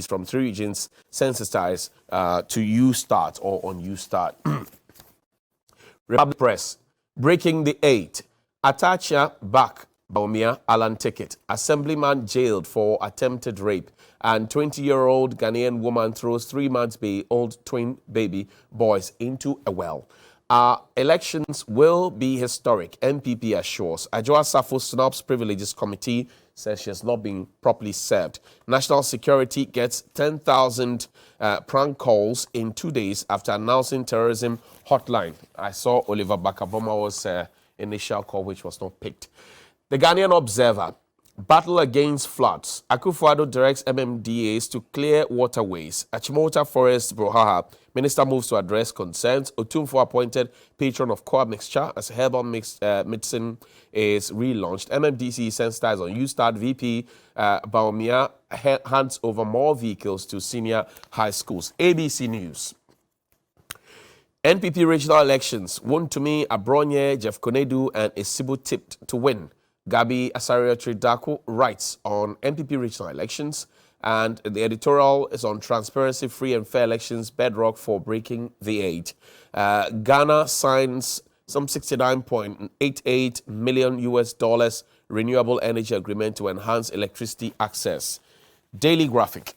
from 3 regions sensitized to U-Start or on U-Start. Republic Press, breaking the 8. Atacha back Baumia Alan ticket. Assemblyman jailed for attempted rape. And 20-year-old Ghanaian woman throws 3-month-old twin baby boys into a well. Elections will be historic, NPP assures. Ajwa Safo snubs Privileges Committee, says she has not been properly served. National Security gets 10,000 prank calls in 2 days after announcing terrorism hotline. I saw Oliver Bakaboma's initial call, which was not picked. The Ghanaian Observer, battle against floods. Akufo-Addo directs MMDAs to clear waterways. Achimota Forest Brohaha, minister moves to address concerns. Otumfo appointed patron of Coa Mixture as herbal medicine is relaunched. MMDC sensitized on U-Start. VP Baumia hands over more vehicles to senior high schools. ABC News. NPP regional elections. Wontumi Abronye, Jeff Konedu, and Isibu tipped to win. Gabi Asario Tridako writes on NPP regional elections, and the editorial is on transparency, free and fair elections, bedrock for breaking the 8. Ghana signs some $69.88 million renewable energy agreement to enhance electricity access. Daily Graphic.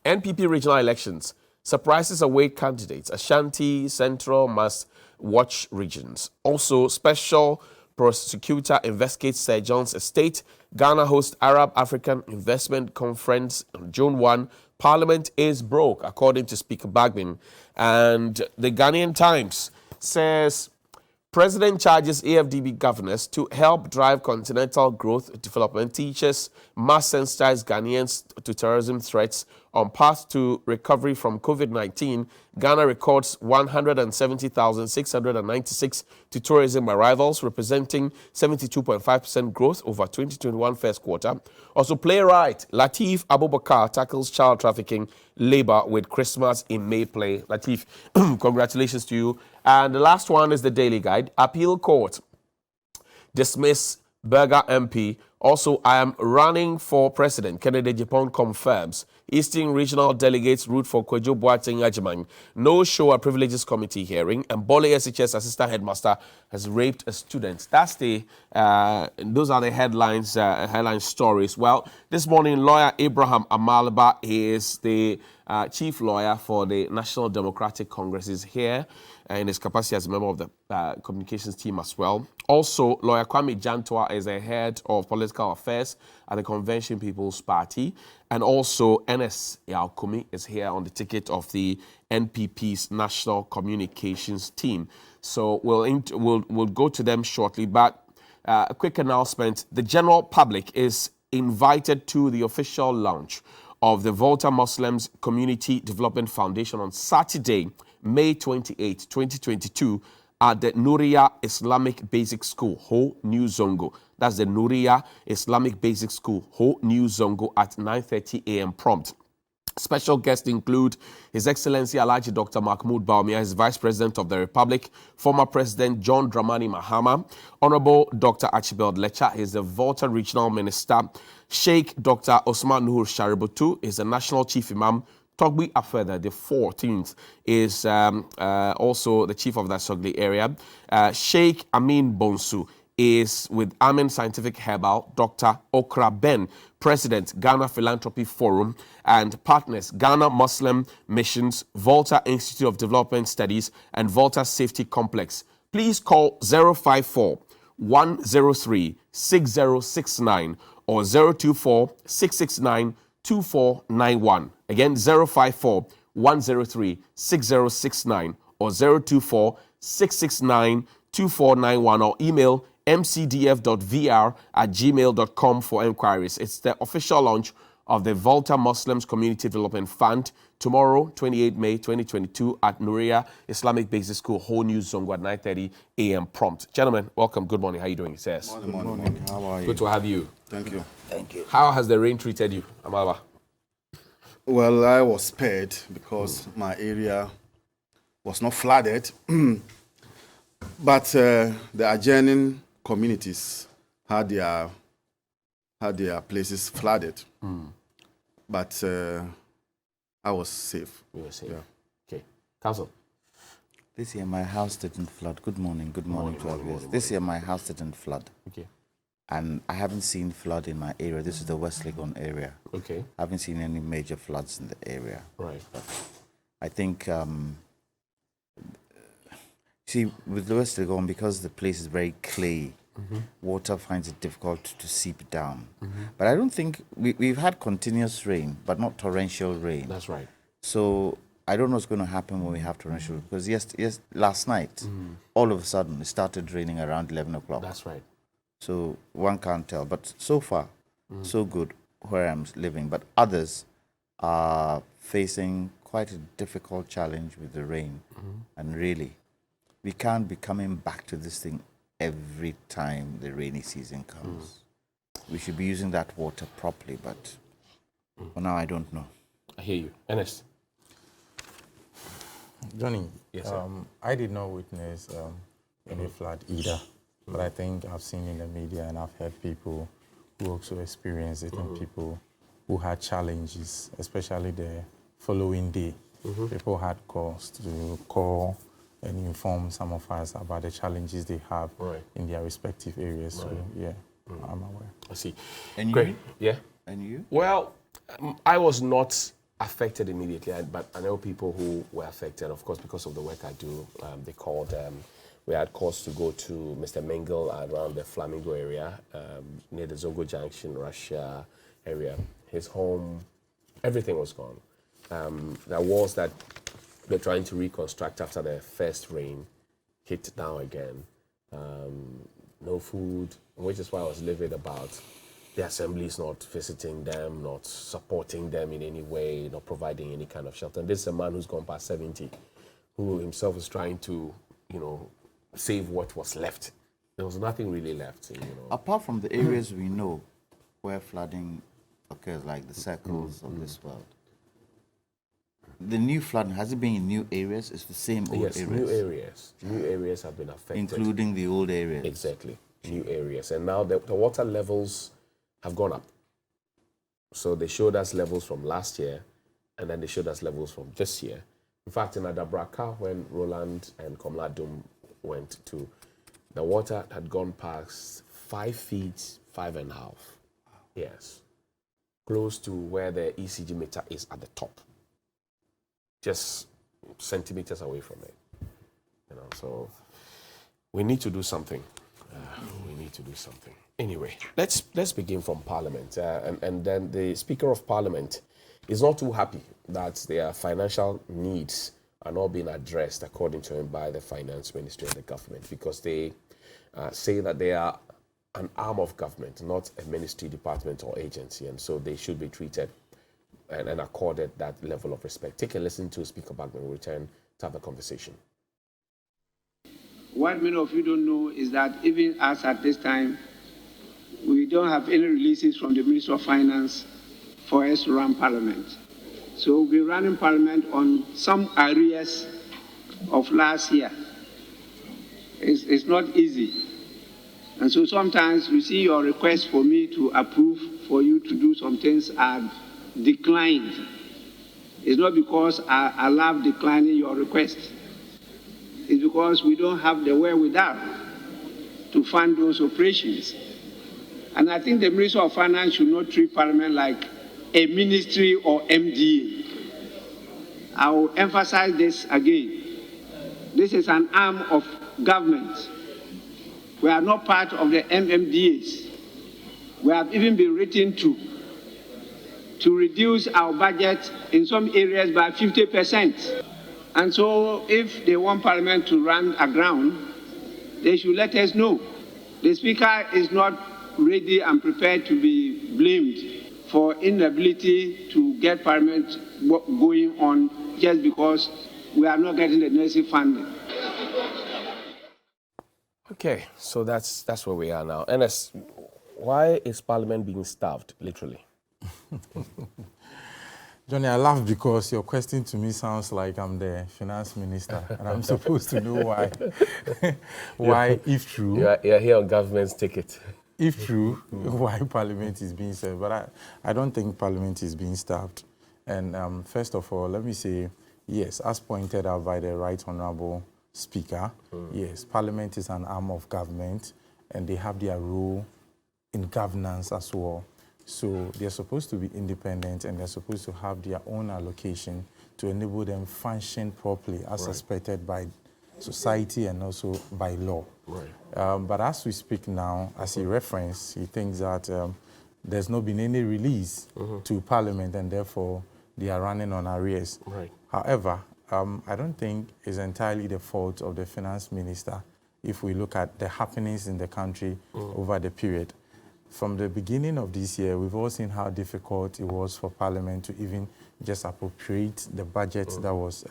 NPP regional elections. Surprises await candidates. Ashanti, Central must watch regions. Also, special prosecutor investigates Sir John's estate. Ghana hosts Arab African Investment Conference on June 1. Parliament is broke, according to Speaker Bagbin. And the Ghanaian Times says President charges AFDB governors to help drive continental growth development. Teachers must sensitize Ghanaians to terrorism threats. On path to recovery from COVID-19, Ghana records 170,696 to tourism arrivals, representing 72.5% growth over 2021 first quarter. Also, playwright Lateef Abubakar tackles child trafficking labor with Christmas in May play. Lateef, congratulations to you. And the last one is the Daily Guide. Appeal Court dismiss Berger MP. Also, I am running for president. Kennedy Japan confirms. Eastern Regional Delegates root for Kwejo Boateng Agyemang. No show at Privileges Committee hearing. And Bole SHS Assistant Headmaster has raped a student. That's the, those are the headlines, headline stories. Well, this morning, lawyer Abraham Amalba, he is the chief lawyer for the National Democratic Congress, is here in his capacity as a member of the communications team as well. Also, lawyer Kwame Jantua is the head of political affairs at the Convention People's Party. And also, NS Yaokumi is here on the ticket of the NPP's national communications team. So we'll go to them shortly. But a quick announcement. The general public is invited to the official launch of the Volta Muslims Community Development Foundation on Saturday, May 28, 2022, at the Nuria Islamic Basic School, Ho New Zongo. That's the Nuria Islamic Basic School, Ho New Zongo, at 9:30 a.m. prompt. Special guests include His Excellency Alhaji Dr. Mahmoud Bawumia, his Vice President of the Republic, former President John Dramani Mahama, Honorable Dr. Archibald Lecha, is the Volta Regional Minister, Sheikh Dr. Osman Nuhur Shaributu is the National Chief Imam, Togbi Afeda, the 14th, is also the chief of that Sogli area. Sheikh Amin Bonsu is with Amen Scientific Herbal, Dr. Okra Ben, President, Ghana Philanthropy Forum, and partners, Ghana Muslim Missions, Volta Institute of Development Studies, and Volta Safety Complex. Please call 054-103-6069 or 024-669-2491. Again, 054-103-6069 or 024-669-2491, or email mcdf.vr@gmail.com for inquiries. It's the official launch of the Volta Muslims Community Development Fund tomorrow, 28 May 2022, at Nuria Islamic Basic School, Whole New Zongo at 9:30 a.m. prompt. Gentlemen, welcome. Good morning. How are you doing? Yes. Good morning. How are you? Good to have you. Thank you. Thank you. How has the rain treated you, Amalba? Well, I was spared because my area was not flooded, but the adjoining communities had their places flooded. But I was safe. You were safe. Yeah. Okay. Council. This year my house didn't flood. Good morning to our viewers. This year my house didn't flood. Okay. And I haven't seen flood in my area. This is the West Legon area. Okay. I haven't seen any major floods in the area. Right. But I think, see, with the West Legon, because the place is very clay, water finds it difficult to seep down. But I don't think, we've had continuous rain, but not torrential rain. That's right. So I don't know what's going to happen when we have torrential, because last night, all of a sudden, it started raining around 11 o'clock. That's right. So one can't tell. But so far, so good where I'm living. But others are facing quite a difficult challenge with the rain. And really, we can't be coming back to this thing every time the rainy season comes. We should be using that water properly, but for now, I don't know. I hear you. Ernest. Johnny, Yes, sir. I did not witness any flood either, but I think I've seen in the media and I've heard people who also experienced it and people who had challenges, especially the following day. People had cause to call and inform some of us about the challenges they have in their respective areas. So, yeah, I'm aware. I see. And Great. you? Yeah. And you? Well, I was not affected immediately, but I know people who were affected, of course, because of the work I do. They called, we had cause to go to Mr. Mengel around the Flamingo area, near the Zogo Junction, Russia area. His home, everything was gone. There was that they're trying to reconstruct after the first rain hit down again. No food, which is why I was livid about the assemblies not visiting them, not supporting them in any way, not providing any kind of shelter. And this is a man who's gone past 70, who himself is trying to, save what was left. There was nothing really left, Apart from the areas we know where flooding occurs, like the circles of this world, the new flooding, has it been in new areas? It's the same old Yes, areas? new areas. New areas have been affected. Including the old areas? Exactly, new areas. And now the water levels have gone up. So they showed us levels from last year, and then they showed us levels from this year. In fact, in Adabraka, when Roland and Komladum went to, the water had gone past 5 feet, 5.5. Yes. Close to where the ECG meter is at the top. Just centimeters away from it. So we need to do something. We need to do something. Anyway, let's begin from Parliament. And then the Speaker of Parliament is not too happy that their financial needs are not being addressed, according to him, by the Finance Ministry and the government, because they say that they are an arm of government, not a ministry, department, or agency, and so they should be treated and accorded that level of respect. Take a listen to Speaker Bagman. We'll return to have a conversation. What many of you don't know is that even us at this time, we don't have any releases from the Ministry of Finance for us to run Parliament. So we'll be running Parliament on some areas of last year. It's not easy. And so sometimes we see your request for me to approve for you to do some things are declined. It's not because I love declining your request. It's because we don't have the wherewithal to fund those operations. And I think the Minister of Finance should not treat Parliament like a ministry or MDA. I will emphasize this again. This is an arm of government. We are not part of the MMDAs. We have even been written to reduce our budget in some areas by 50%. And so if they want Parliament to run aground, they should let us know. The Speaker is not ready and prepared to be blamed for inability to get Parliament going on just because we are not getting the necessary funding. Okay, so that's where we are now. Ernest, why is Parliament being starved, literally? Johnny, I laugh because your question to me sounds like I'm the finance minister and I'm supposed to know why. Why, if true. You're here on government's ticket. If true, why Parliament is being served. But I don't think Parliament is being starved. And first of all, let me say, yes, as pointed out by the Right Honourable Speaker, yes, Parliament is an arm of government and they have their role in governance as well. So they're supposed to be independent and they're supposed to have their own allocation to enable them function properly as expected by society and also by law. Right. But as we speak now, as he referenced, he thinks that there's not been any release to Parliament and therefore they are running on arrears. Right. However, I don't think it's entirely the fault of the finance minister if we look at the happenings in the country over the period. From the beginning of this year, we've all seen how difficult it was for Parliament to even just appropriate the budget that was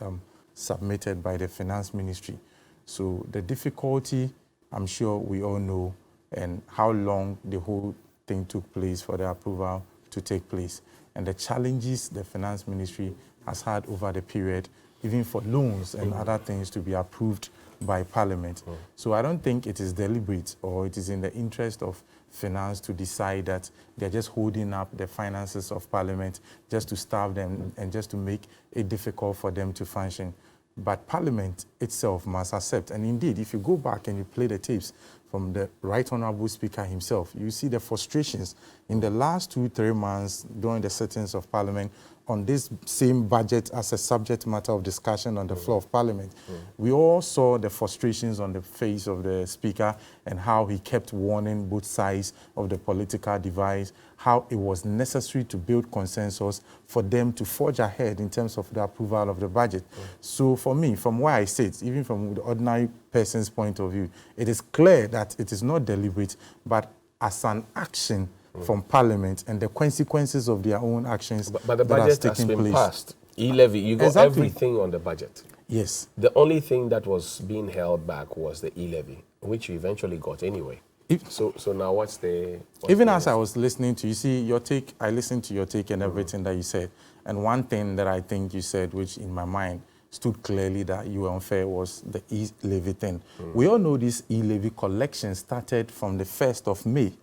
submitted by the finance ministry. So the difficulty, I'm sure we all know, and how long the whole thing took place for the approval to take place. And the challenges the finance ministry has had over the period, even for loans and other things to be approved by Parliament. So I don't think it is deliberate or it is in the interest of finance to decide that they're just holding up the finances of Parliament just to starve them and just to make it difficult for them to function. But Parliament itself must accept. And indeed, if you go back and you play the tapes from the Right Honourable Speaker himself, you see the frustrations in the last 2-3 months during the sittings of Parliament on this same budget as a subject matter of discussion on the floor of Parliament. We all saw the frustrations on the face of the Speaker and how he kept warning both sides of the political divide, how it was necessary to build consensus for them to forge ahead in terms of the approval of the budget. So for me, from where I sit, even from the ordinary person's point of view, it is clear that it is not deliberate, but as an action from Parliament and the consequences of their own actions. But the budget has been passed. E-levy, you got everything on the budget. Yes. The only thing that was being held back was the e-levy, which you eventually got anyway. So now what's the... As I was listening to you, see, your take, I listened to your take and everything that you said. And one thing that I think you said, which in my mind stood clearly that you were unfair, was the e-levy thing. We all know this e-levy collection started from the 1st of May.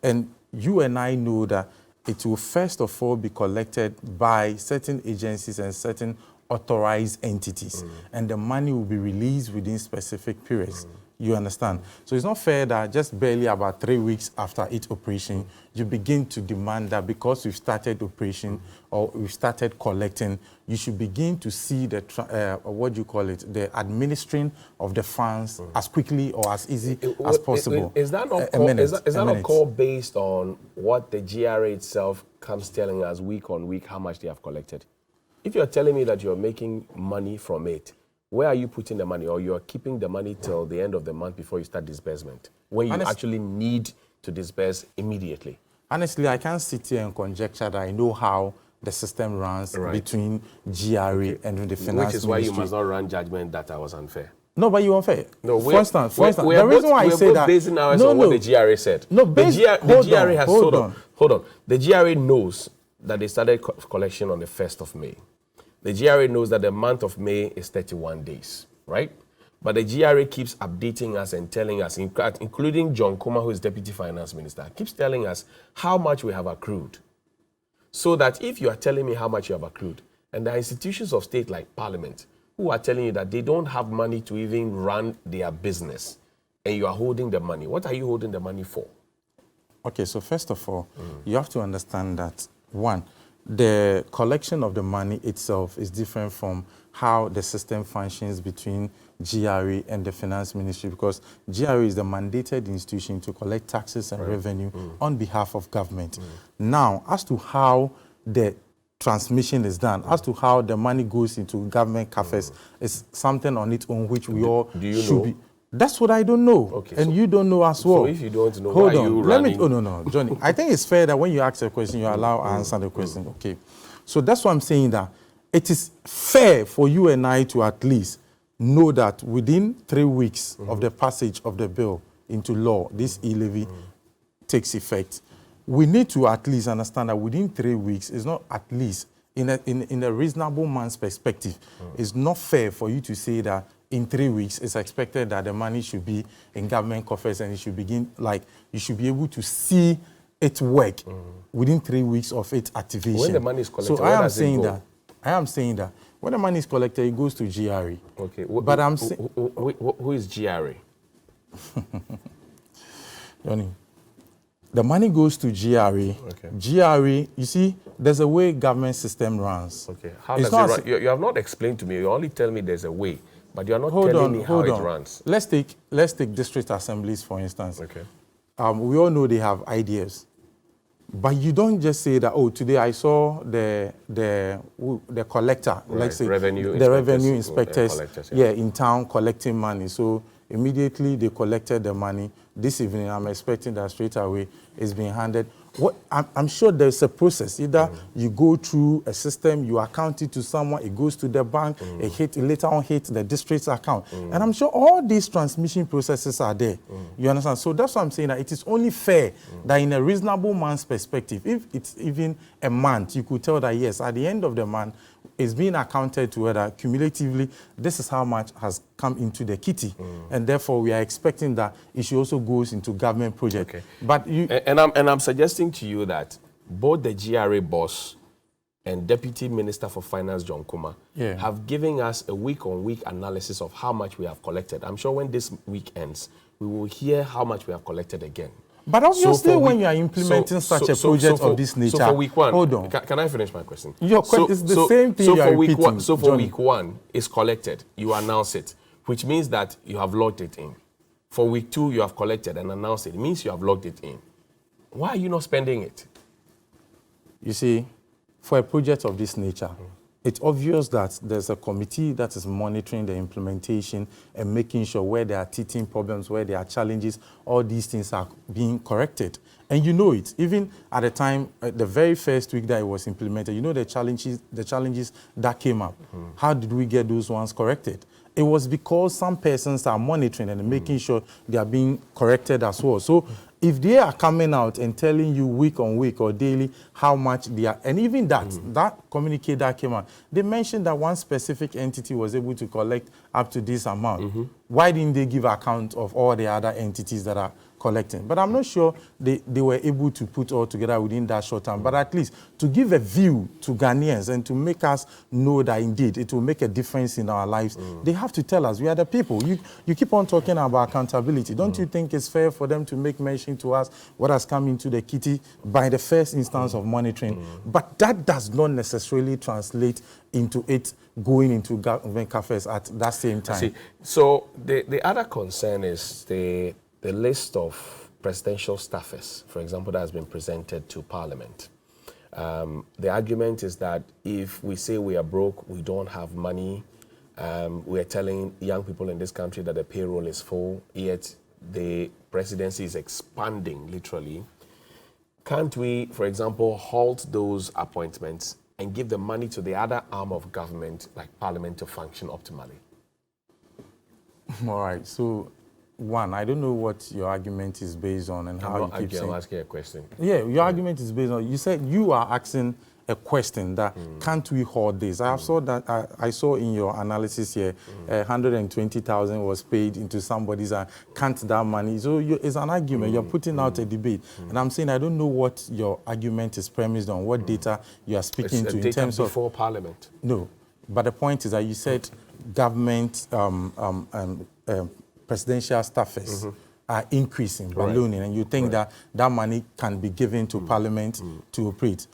And you and I know that it will first of all be collected by certain agencies and certain authorized entities. And the money will be released within specific periods. You understand? So it's not fair that just barely about 3 weeks after each operation, you begin to demand that because we've started operation or we've started collecting, you should begin to see the, the administering of the funds as quickly or as easy as possible. Is that not call based on what the GRA itself comes telling us week on week how much they have collected? If you're telling me that you're making money from it, where are you putting the money? Or you're keeping the money till the end of the month before you start disbursement, when you actually need to disburse immediately? Honestly, I can't sit here and conjecture that I know how the system runs between GRA and the finance ministry. Which is why you must not run judgment that I was unfair. No, but you're unfair. No, for instance, the reason why I say that... basing ours on what the GRA said. No, the GRA has... Hold on. The GRA knows that they started collection on the 1st of May. The GRA knows that the month of May is 31 days, right? But the GRA keeps updating us and telling us, including John Kuma, who is Deputy Finance Minister, keeps telling us how much we have accrued. So that if you are telling me how much you have accrued, and there are institutions of state like Parliament who are telling you that they don't have money to even run their business, and you are holding the money, what are you holding the money for? Okay, so first of all, you have to understand that, one, the collection of the money itself is different from how the system functions between GRA and the finance ministry, because GRA is the mandated institution to collect taxes and revenue on behalf of government. Now, as to how the transmission is done, as to how the money goes into government coffers, is something on its own which we all should be. That's what I don't know, okay, and so you don't know as well. So if you don't know, hold on. Let me. Oh no, Johnny. I think it's fair that when you ask a question, you allow answer the question. Okay, so that's why I'm saying that it is fair for you and I to at least know that within 3 weeks of the passage of the bill into law, this e-levy takes effect. We need to at least understand that within 3 weeks is not at least in a reasonable man's perspective. It's not fair for you to say that in 3 weeks, it's expected that the money should be in government coffers and it should begin, like, you should be able to see it work within 3 weeks of its activation. When the money is collected, so where I am does it saying go? that. I am saying that when the money is collected, it goes to GRE. Okay. But I'm saying, who is GRA? Johnny, the money goes to GRE. Okay. GRE, you see, there's a way government system runs. Okay. How It's does it not run? You have not explained to me. You only tell me there's a way, but you are not telling me how it runs. Let's take district assemblies, for instance. Okay. We all know they have ideas. But you don't just say that, oh, today I saw the collector, Right. let's say Revenue the inspectors, revenue inspectors, collectors, yeah, in town collecting money. So immediately they collected the money. This evening, I'm expecting that straight away it's being handed. I'm sure there's a process. Either you go through a system, you account it to someone, it goes to the bank, it later on hits the district's account. And I'm sure all these transmission processes are there. You understand? So that's what I'm saying, that it is only fair that in a reasonable man's perspective, if it's even a month, you could tell that, yes, at the end of the month, it's being accounted to whether cumulatively this is how much has come into the kitty. And therefore, we are expecting that it should also goes into government project. Okay. But you... And I'm suggesting to you that both the GRA boss and Deputy Minister for Finance, John Kuma, have given us a week-on-week analysis of how much we have collected. I'm sure when this week ends, we will hear how much we have collected again. But obviously, when you are implementing such a project of this nature, so for week one, hold on. Can I finish my question? Your question is the same thing you are repeating. So for week one, it's collected. You announce it, which means that you have logged it in. For week two, you have collected and announced it. It means you have logged it in. Why are you not spending it? You see, for a project of this nature, it's obvious that there's a committee that is monitoring the implementation and making sure where there are teething problems, where there are challenges, all these things are being corrected. And you know it. Even at the time, the very first week that it was implemented, you know the challenges that came up. How did we get those ones corrected? It was because some persons are monitoring and making sure they are being corrected as well. So if they are coming out and telling you week on week or daily how much they are, and even that communique that came out, they mentioned that one specific entity was able to collect up to this amount. Why didn't they give account of all the other entities that are collecting? But I'm not sure they were able to put all together within that short time. But at least to give a view to Ghanaians and to make us know that indeed it will make a difference in our lives, they have to tell us. We are the people. You keep on talking about accountability. Don't you think it's fair for them to make mention to us what has come into the kitty by the first instance of monitoring? But that does not necessarily translate into it going into government cafes at that same time. See, so the other concern is the list of presidential staffers, for example, that has been presented to Parliament. The argument is that if we say we are broke, we don't have money, we are telling young people in this country that the payroll is full, yet the presidency is expanding, literally. Can't we, for example, halt those appointments and give the money to the other arm of government, like Parliament, to function optimally? All right, so one, I don't know what your argument is based on and how you keep saying. I'm asking a question. Yeah, your argument is based on, you said you are asking a question that can't we hold this? I saw that I saw in your analysis here, 120,000 was paid into somebody's can't that money? So it's an argument. You're putting out a debate, and I'm saying I don't know what your argument is premised on, what data you are speaking to in terms of before Parliament. No, but the point is that you said government presidential staffers are increasing, ballooning, and you think that money can be given to Parliament to operate.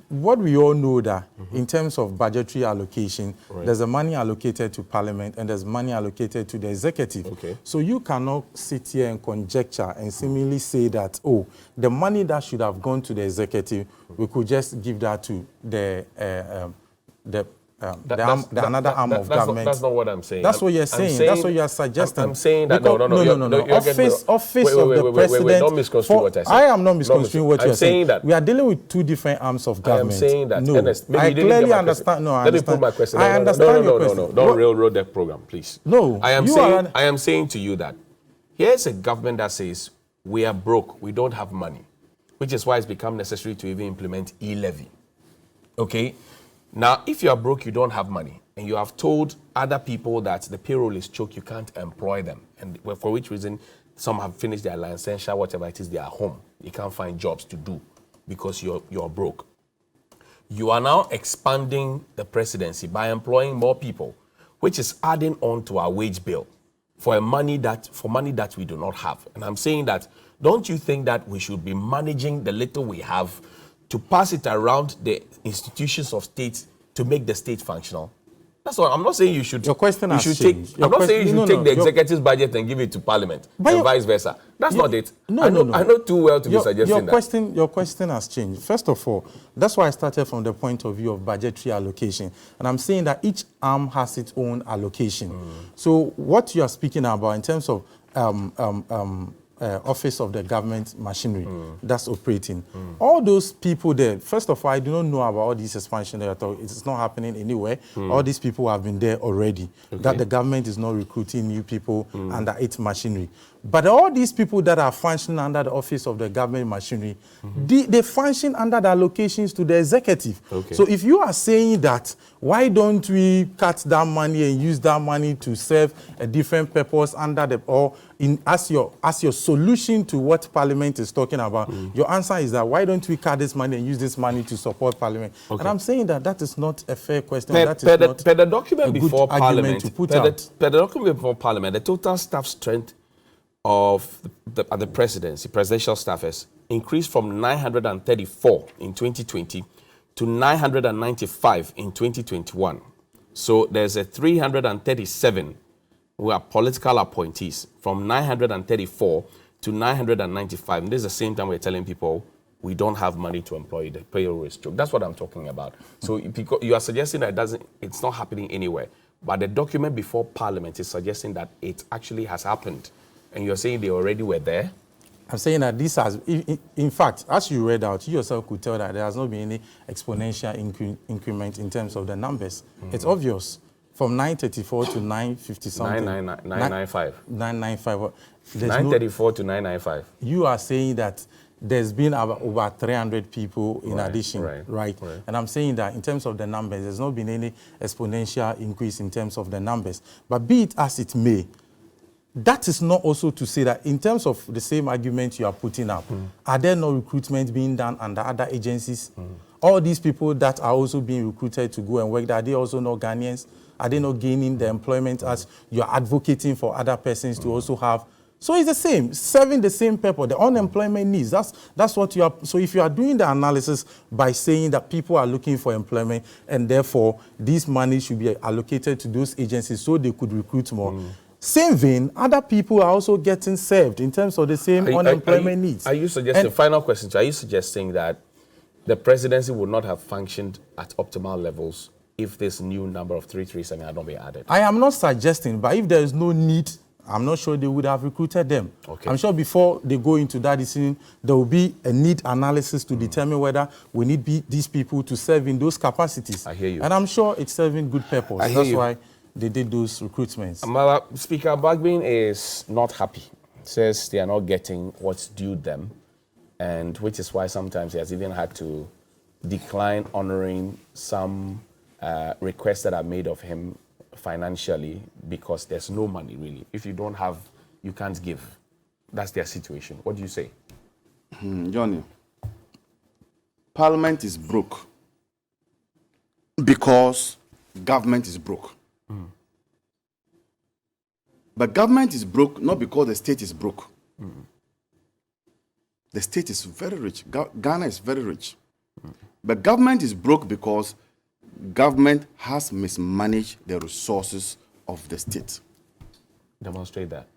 What we all know that in terms of budgetary allocation, there's a money allocated to Parliament and there's money allocated to the executive. Okay. So you cannot sit here and conjecture and seemingly say that, oh, the money that should have gone to the executive, we could just give that to the another arm of government. That's not what I'm saying. That's what you're saying. That's what you're suggesting. I'm saying that no. Office of the president. Don't misconstrue what I said. I am not misconstruing what you're saying. That we are dealing with two different arms of government. I am saying that. No, Ernest, I clearly understand. No, I Let understand. me put my question. I understand your question. No. Don't railroad that program, please. No, I am saying to you that here's a government that says we are broke, we don't have money, which is why it's become necessary to even implement e-levy. Okay. Now, if you are broke, you don't have money, and you have told other people that the payroll is choked, you can't employ them, and for which reason Some have finished their licentiate, whatever it is, they are home. They can't find jobs to do because you're broke. You are now expanding the presidency by employing more people, which is adding on to our wage bill for money that we do not have. And I'm saying that, don't you think that we should be managing the little we have to pass it around the institutions of state to make the state functional? That's all. I'm not saying you should. Your question has changed. I'm not saying you should take the executive's budget and give it to Parliament, and vice versa. That's not it. I know too well to be suggesting that. Your question has changed. First of all, that's why I started from the point of view of budgetary allocation, and I'm saying that each arm has its own allocation. So what you are speaking about in terms of office of the government machinery that's operating. All those people there, first of all, I do not know about all these expansion there at all. It's not happening anywhere. All these people have been there already. Okay. That the government is not recruiting new people under its machinery. But all these people that are functioning under the office of the government machinery, they function under the allocations to the executive. Okay. So if you are saying that, why don't we cut that money and use that money to serve a different purpose under the, or in as your solution to what Parliament is talking about, your answer is that why don't we cut this money and use this money to support Parliament? Okay. And I'm saying that that is not a fair question. That is not the document before Parliament, the document before Parliament, the total staff strength of the presidency, presidential staffers, increased from 934 in 2020 to 995 in 2021. So there's a 337 who are political appointees from 934 to 995. And this is the same time we're telling people we don't have money to employ, the payroll is choked. That's what I'm talking about. So you are suggesting that it's not happening anywhere. But the document before Parliament is suggesting that it actually has happened. And you're saying they already were there? I'm saying that this has, in fact, as you read out, you yourself could tell that there has not been any exponential increment in terms of the numbers. It's obvious. From 934 to 950 something. 995. 995. 934 to 995. You are saying that there's been over 300 people in addition, right? And I'm saying that in terms of the numbers, there's not been any exponential increase in terms of the numbers. But be it as it may, that is not also to say that in terms of the same argument you are putting up, are there no recruitment being done under other agencies? All these people that are also being recruited to go and work, are they also not Ghanaians? Are they not gaining the employment as you're advocating for other persons to also have? So it's the same, serving the same purpose, the unemployment needs. That's what you are. So if you are doing the analysis by saying that people are looking for employment and therefore this money should be allocated to those agencies so they could recruit more. Same vein, other people are also getting served in terms of the same unemployment needs. Are you suggesting, final question, are you suggesting that the presidency would not have functioned at optimal levels if this new number of 337 had not been added? I am not suggesting, but if there is no need, I'm not sure they would have recruited them. Okay. I'm sure before they go into that decision, there will be a need analysis to determine whether we need these people to serve in those capacities. I hear you. And I'm sure it's serving good purpose. That's why they did those recruitments. Speaker Bagbin is not happy. Says they are not getting what's due them, and which is why sometimes he has even had to decline honoring some requests that are made of him financially because there's no money really. If you don't have, you can't give. That's their situation. What do you say? Johnny, Parliament is broke because government is broke. But government is broke not because the state is broke. The state is very rich. Ghana is very rich. But government is broke because government has mismanaged the resources of the state. Demonstrate that.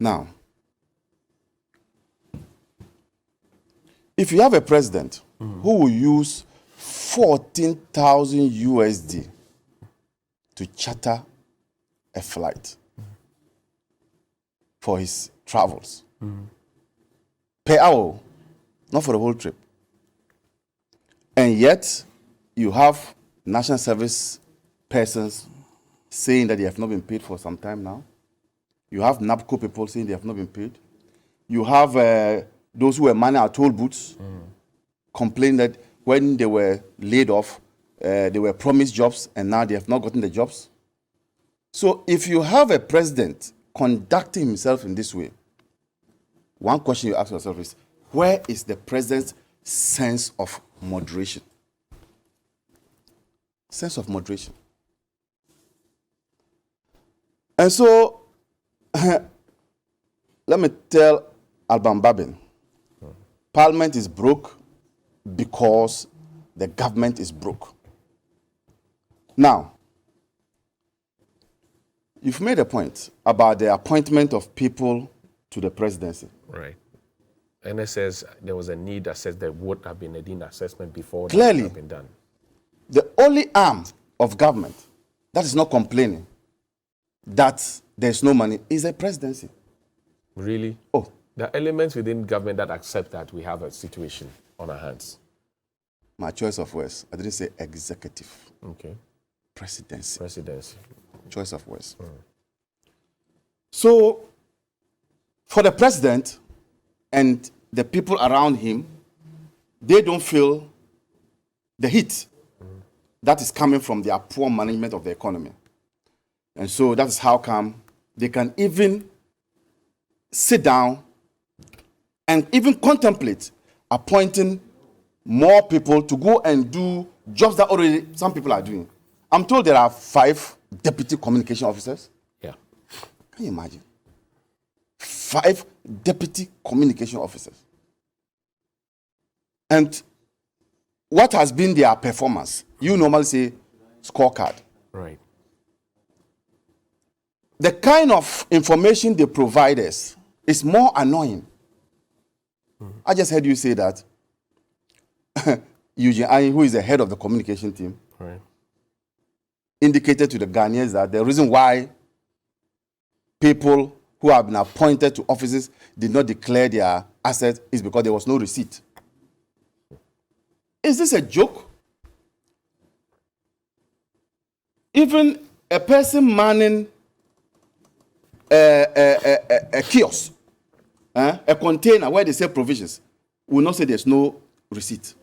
Now, if you have a president who will use 14,000 USD to charter a flight for his travels per hour, not for the whole trip. And yet, you have national service persons saying that they have not been paid for some time now. You have NAPCO people saying they have not been paid. You have those who were manning our toll booths complain that when they were laid off, they were promised jobs and now they have not gotten the jobs. So if you have a president conducting himself in this way, one question you ask yourself is, where is the president's sense of moderation? Sense of moderation. And so, let me tell Alban Babin, Parliament is broke because the government is broke. Now, you've made a point about the appointment of people to the presidency. Right. NSS, there was a need assessed. There would have been a need assessment before Clearly, that had been done. The only arm of government that is not complaining that there's no money is the presidency. Really? Oh. There are elements within government that accept that we have a situation on our hands. My choice of words, I didn't say executive. Okay. Presidency. Presidency. Choice of words. So, for the president and the people around him, they don't feel the heat that is coming from their poor management of the economy. And so that is how come they can even sit down and even contemplate appointing more people to go and do jobs that already some people are doing. I'm told there are 5 deputy communication officers. Yeah. Can you imagine? 5 deputy communication officers. And what has been their performance? You normally say scorecard. Right. The kind of information they provide us is more annoying. I just heard you say that Eugene Ayin, who is the head of the communication team, Right. indicated to the Ghanaians that the reason why people who have been appointed to offices did not declare their assets is because there was no receipt. Is this a joke? Even a person manning a kiosk, a container where they sell provisions, will not say there's no receipt.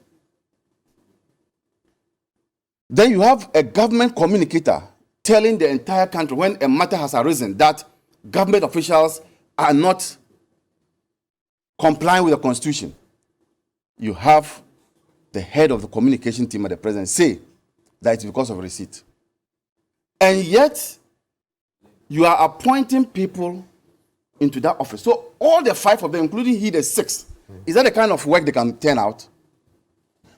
Then you have a government communicator telling the entire country when a matter has arisen that government officials are not complying with the constitution. You have the head of the communication team at the president say that it's because of receipt. And yet, you are appointing people into that office. So all the 5 of them, including he, the 6th, is that the kind of work they can turn out?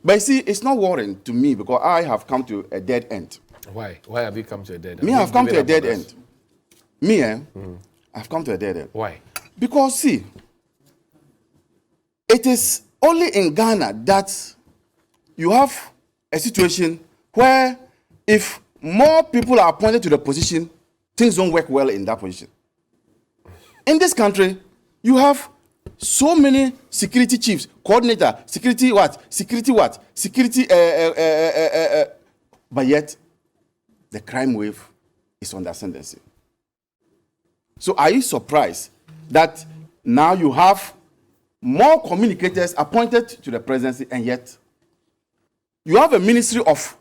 But you see, it's not worrying to me because I have come to a dead end. Why? Why have you come to a dead end? Me, I've come to a dead end. Me, I've come to a dead end. Why? Because, see, it is only in Ghana that you have a situation where if more people are appointed to the position, things don't work well in that position. In this country, you have so many security chiefs, coordinator, security what, but yet the crime wave is on the ascendancy. So are you surprised that now you have more communicators appointed to the presidency and yet you have a ministry of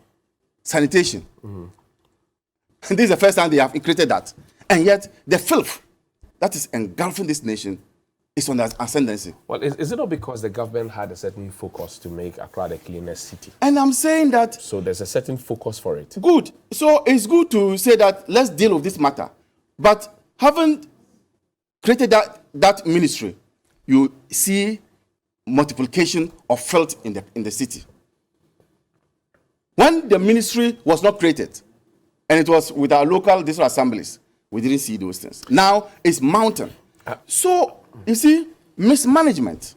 sanitation? And this is the first time they have created that. And yet the filth that is engulfing this nation is on the ascendancy. Well, is it not because the government had a certain focus to make Accra the cleanest city? And I'm saying that... So there's a certain focus for it. Good. So it's good to say that let's deal with this matter. But having created that ministry, you see multiplication of filth in the city. When the ministry was not created, and it was with our local district assemblies, we didn't see those things. Now it's mountain. So, you see, mismanagement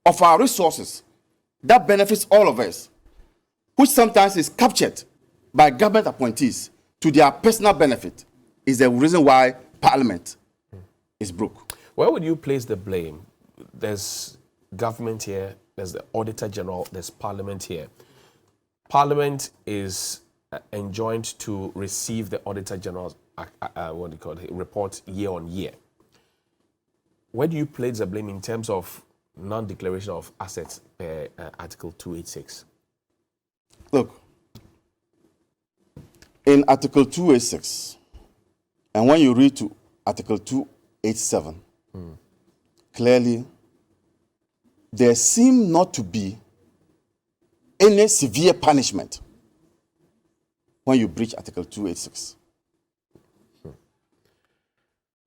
of our resources that benefits all of us, which sometimes is captured by government appointees to their personal benefit, is the reason why Parliament is broke. Where would you place the blame? There's government here, there's the Auditor General, there's Parliament here. Parliament is enjoined to receive the Auditor General's report year on year. Where do you place the blame in terms of non-declaration of assets per Article 286? Look, in Article 286, and when you read to Article 287, clearly, there seem not to be any severe punishment when you breach Article 286.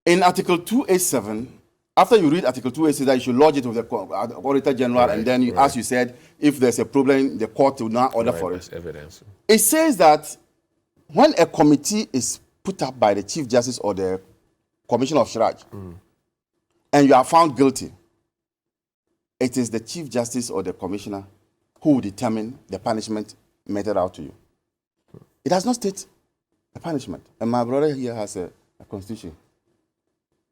In Article 287, after you read Article 286, that you should lodge it with the Auditor General, and then, as you said, if there's a problem, the court will now order for it. Evidence. It says that when a committee is put up by the Chief Justice or the Commissioner of Shraj, and you are found guilty, it is the Chief Justice or the Commissioner who will determine the punishment meted out to you. It does not state a punishment. And my brother here has a constitution.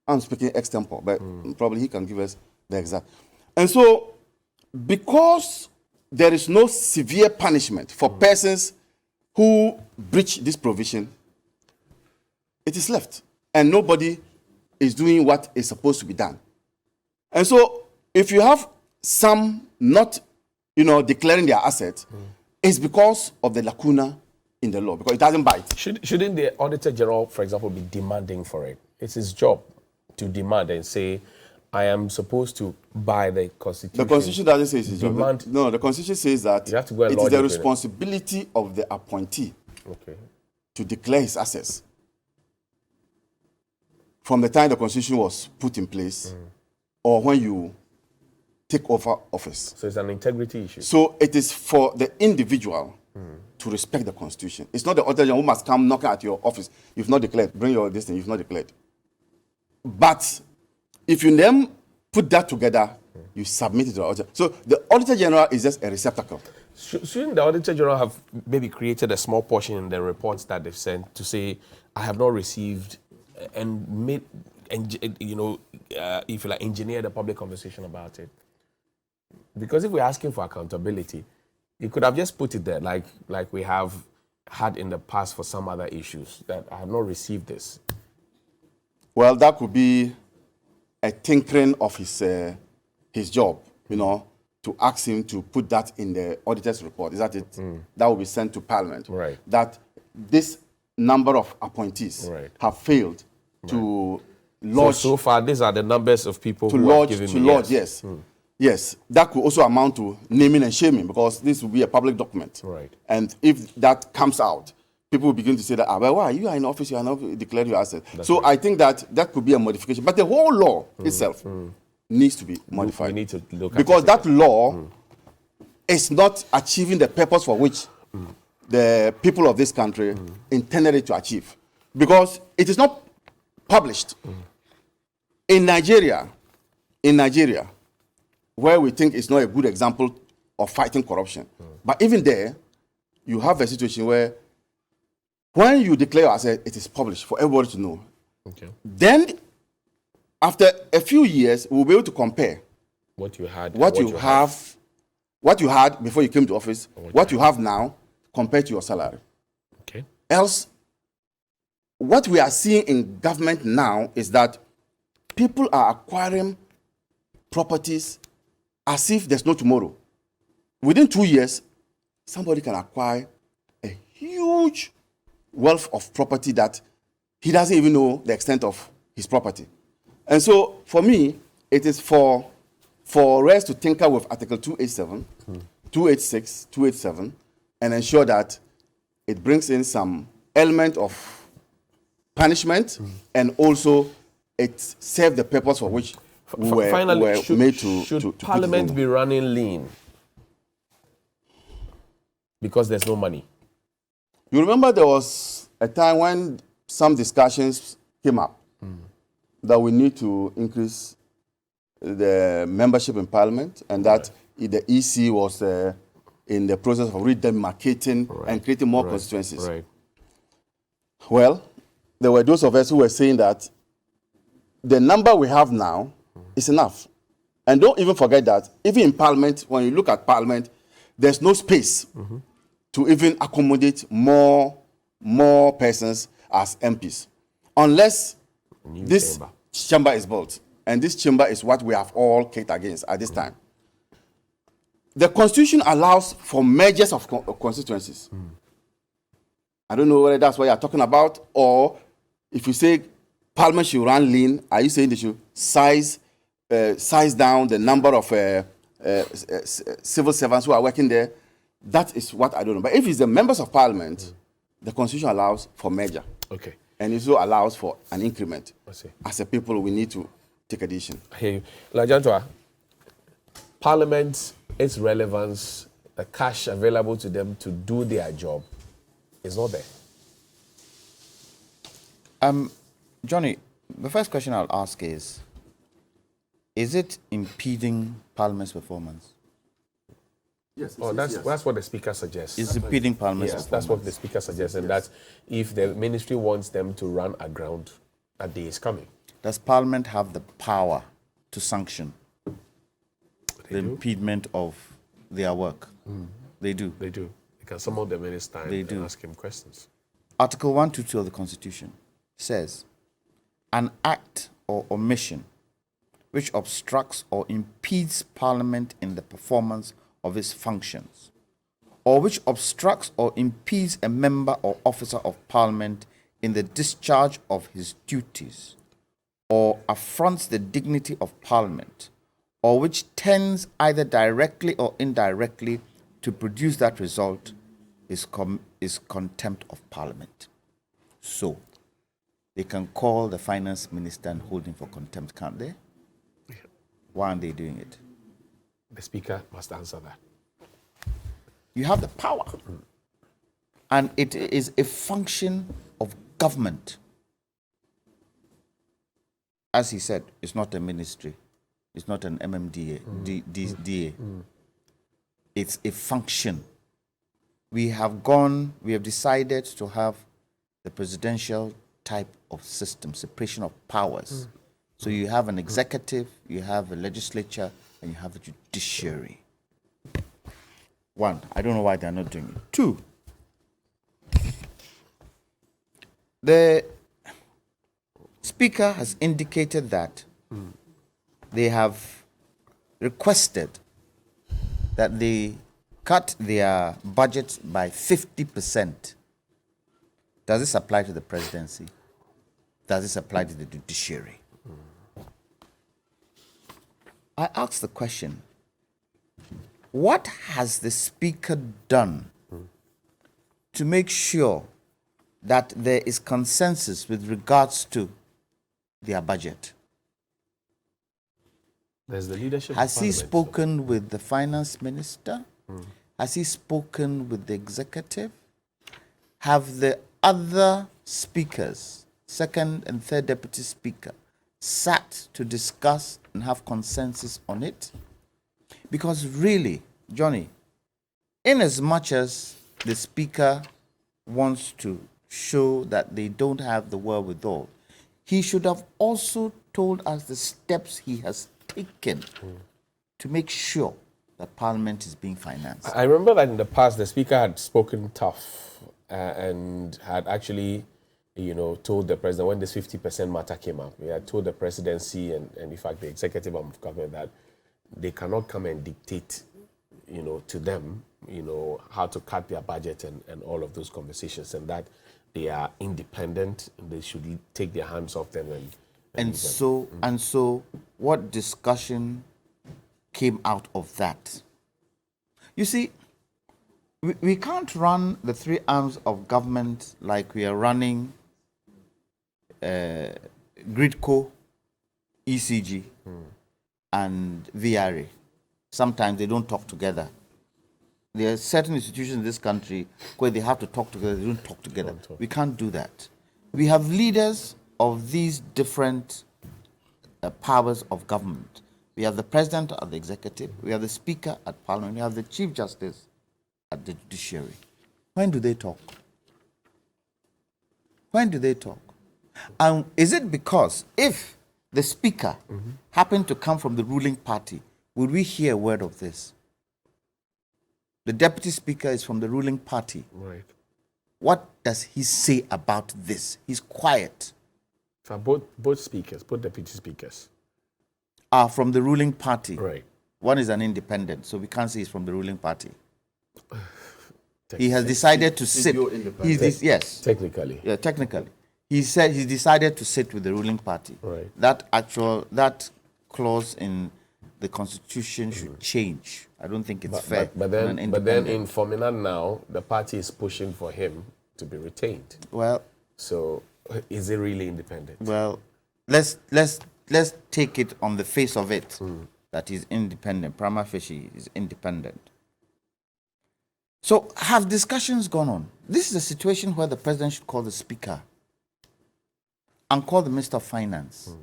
I'm speaking extempore, but probably he can give us the exact. And so, because there is no severe punishment for persons who breach this provision, it is left. And nobody is doing what is supposed to be done. And so, if you have some not, declaring their assets, it's because of the lacuna in the law, because it doesn't bite. Shouldn't the Auditor General, for example, be demanding for it? It's his job to demand and say, I am supposed to buy the Constitution. The Constitution doesn't say it's his job. No, the Constitution says that you have to go and it lodge is the it responsibility of the appointee to declare his assets from the time the Constitution was put in place or when you take over office. So it's an integrity issue. So it is for the individual to respect the Constitution. It's not the Auditor General who must come knocking at your office. You've not declared. Bring your this thing. You've not declared. But if you then put that together, you submit it to the Auditor. So the Auditor General is just a receptacle. Shouldn't the Auditor General have maybe created a small portion in the reports that they've sent to say, I have not received and made, if you like, engineer the public conversation about it? Because if we're asking for accountability, you could have just put it there, like we have had in the past for some other issues, that I have not received this. Well, that could be a tinkering of his job, to ask him to put that in the auditor's report. Is that it? That will be sent to Parliament. Right. That this number of appointees have failed to lodge. So far, these are the numbers of people who lodge, have given to me lodge, yes. Yes, that could also amount to naming and shaming, because this will be a public document. Right. And if that comes out, people will begin to say that, well, why? You are in office, you are not declared your asset. So I think that could be a modification. But the whole law itself needs to be modified. We need to look at because it that law is not achieving the purpose for which the people of this country intended it to achieve. Because it is not published. In Nigeria, where we think it's not a good example of fighting corruption. But even there, you have a situation where when you declare your asset, it is published for everybody to know. Okay. Then, after a few years, we'll be able to compare what you had, what you had before you came to office, what you have now, compared to your salary. Okay. Else, what we are seeing in government now is that people are acquiring properties as if there's no tomorrow. Within 2 years, somebody can acquire a huge wealth of property that he doesn't even know the extent of his property. And so, for me, it is for us to tinker with Article 287, 286, 287, and ensure that it brings in some element of punishment, and also it serves the purpose for which we were made to. Should Parliament be running lean? Because there's no money. You remember there was a time when some discussions came up that we need to increase the membership in Parliament, and that the EC was in the process of redemarcating and creating more constituencies. Right. Well, there were those of us who were saying that the number we have now is enough. And don't even forget that even in Parliament, when you look at Parliament, there's no space to even accommodate more persons as MPs. Unless this chamber is built. And this chamber is what we have all kicked against at this time. The Constitution allows for mergers of constituencies. I don't know whether that's what you're talking about, or if you say Parliament should run lean? Are you saying they should size down the number of civil servants who are working there? That is what I don't know. But if it's the members of Parliament, the Constitution allows for merger. Okay. And it also allows for an increment. I see. As a people, we need to take a decision. I hear you. Lajantwa, Parliament, its relevance, the cash available to them to do their job is not there. Johnny, the first question I'll ask is it impeding Parliament's performance? Yes. That's what the Speaker suggests. Is it impeding Parliament's Yes, performance? that's what the Speaker suggests, and that if the ministry wants them to run aground, that day is coming. Does Parliament have the power to sanction the impediment of their work? They do. They do. They can summon the minister and ask him questions. Article 122 of the Constitution says, an act or omission which obstructs or impedes Parliament in the performance of its functions, or which obstructs or impedes a member or officer of Parliament in the discharge of his duties, or affronts the dignity of Parliament, or which tends either directly or indirectly to produce that result, is contempt of Parliament. So, they can call the finance minister and hold him for contempt, can't they? Yeah. Why aren't they doing it? The Speaker must answer that. You have the power. And it is a function of government. As he said, it's not a ministry. It's not an MMDA. DA. It's a function. We have decided to have the presidential type of system, separation of powers. So you have an executive, you have a legislature, and you have a judiciary. One, I don't know why they're not doing it. Two, the Speaker has indicated that they have requested that they cut their budget by 50%. Does this apply to the presidency? Does this apply to the judiciary? I ask the question, what has the Speaker done to make sure that there is consensus with regards to their budget? There's the leadership. Has he spoken with the finance minister? Has he spoken with the executive? Have the other speakers, second and third deputy speaker, sat to discuss and have consensus on it? Because really, Johnny, in as much as the Speaker wants to show that they don't have the wherewithal, he should have also told us the steps he has taken to make sure that Parliament is being financed. I remember that in the past, the Speaker had spoken tough and had actually, told the President when this 50% matter came up, he had told the Presidency and in fact, the executive arm of government that they cannot come and dictate, to them, how to cut their budget and all of those conversations, and that they are independent and they should take their hands off them and so what discussion came out of that? You see, we can't run the three arms of government like we are running Gridco, ECG, and VRA. Sometimes they don't talk together. There are certain institutions in this country where they have to talk together, they don't talk together. We can't do that. We have leaders of these different powers of government. We have the President of the Executive, we have the Speaker at Parliament, we have the Chief Justice at the Judiciary. When do they talk? When do they talk? And is it because if the Speaker happened to come from the ruling party, would we hear a word of this? The Deputy Speaker is from the ruling party. Right. What does he say about this? He's quiet. So both speakers, both deputy speakers, are from the ruling party. right? One is an independent, so we can't say he's from the ruling party. He has decided to sit. CBO independent. Yes. Technically, Yeah, technically. he said he decided to sit with the ruling party. Right. That clause in the constitution should change. I don't think it's fair. But then in Formula now, the party is pushing for him to be retained. Well, so is it really independent? Well, let's take it on the face of it that he's independent. Prima facie is independent. So have discussions gone on? This is a situation where the president should call the speaker and call the Minister of Finance.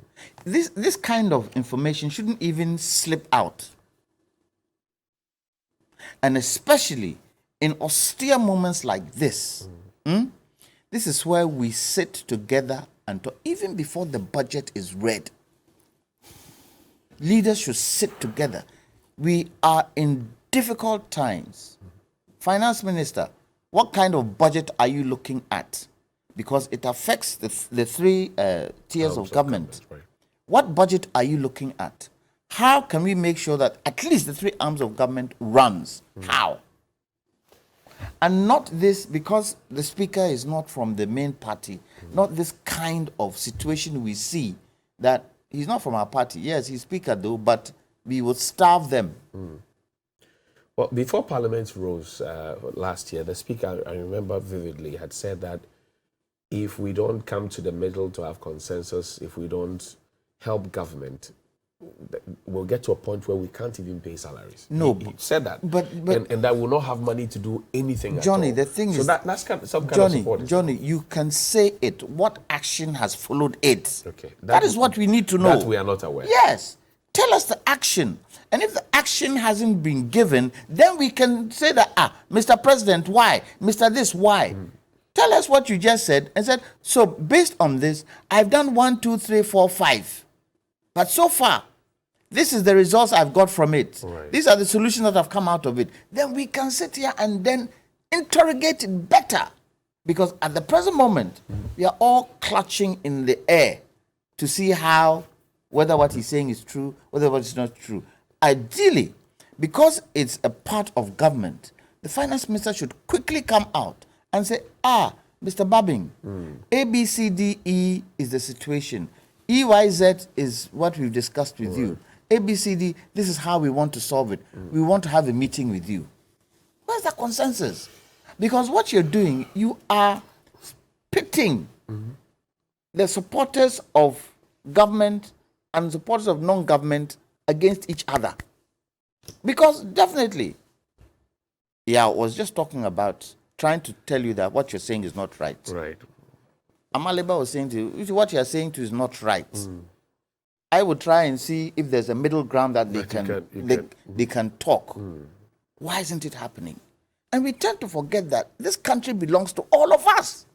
This kind of information shouldn't even slip out. And especially in austere moments like this, this is where we sit together and talk, even before the budget is read. Leaders should sit together. We are in difficult times. Finance Minister, what kind of budget are you looking at? Because it affects the three tiers of government. Right. What budget are you looking at? How can we make sure that at least the three arms of government runs? How? And not this, because the speaker is not from the main party, not this kind of situation we see that he's not from our party. Yes, he's speaker though, but we would starve them. Well, before Parliament rose last year, the speaker, I remember vividly, had said that if we don't come to the middle to have consensus, if we don't help government, we'll get to a point where we can't even pay salaries. No, he said that, but and that will not have money to do anything. Johnny, at all. the thing so is, that's kind of, some kind of support. Johnny, you can say it. What action has followed it? Okay, that is what we need to know. That we are not aware. Yes, tell us the action, and if the action hasn't been given, then we can say that Mr. President, why? Mr. This, why? Tell us what you just said and said. So based on this, I've done 1, 2, 3, 4, 5, but so far, this is the results I've got from it. Right. These are the solutions that have come out of it. Then we can sit here and then interrogate it better. Because at the present moment, we are all clutching in the air to see whether what he's saying is true, whether what is not true. Ideally, because it's a part of government, the finance minister should quickly come out and say, Mr. Babing, A, B, C, D, E is the situation. E, Y, Z is what we've discussed with you. A, B, C, D, this is how we want to solve it. We want to have a meeting with you. Where's the consensus? Because what you're doing, you are pitting the supporters of government and supporters of non-government against each other. Because definitely, I was just talking about trying to tell you that what you're saying is not right. Right. Amaleba was saying to you, what you're saying to is not right. I would try and see if there's a middle ground that they can talk. Why isn't it happening? And we tend to forget that this country belongs to all of us.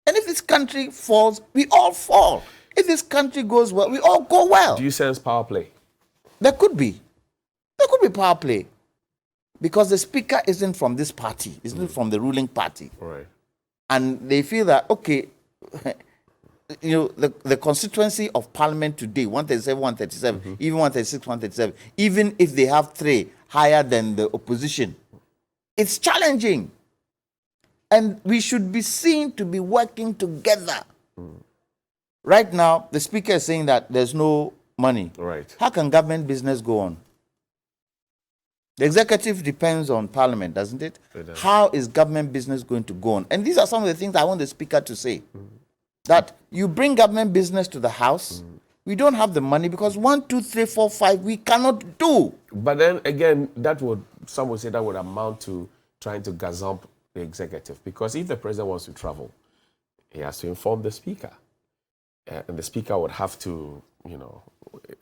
And if this country falls, we all fall. If this country goes well, we all go well. Do you sense power play? There could be. There could be power play. Because the speaker isn't from this party, isn't from the ruling party. Right. And they feel that, okay, the constituency of Parliament today, 137, 137, even 136, 137, even if they have 3 higher than the opposition, it's challenging. And we should be seen to be working together. Right now, the speaker is saying that there's no money. Right. How can government business go on? The executive depends on Parliament, doesn't it? It does. How is government business going to go on? And these are some of the things I want the speaker to say. That you bring government business to the House, we don't have the money because 1, 2, 3, 4, 5, we cannot do. But then again, some would say that would amount to trying to gazump the executive. Because if the president wants to travel, he has to inform the speaker. And the speaker would have to,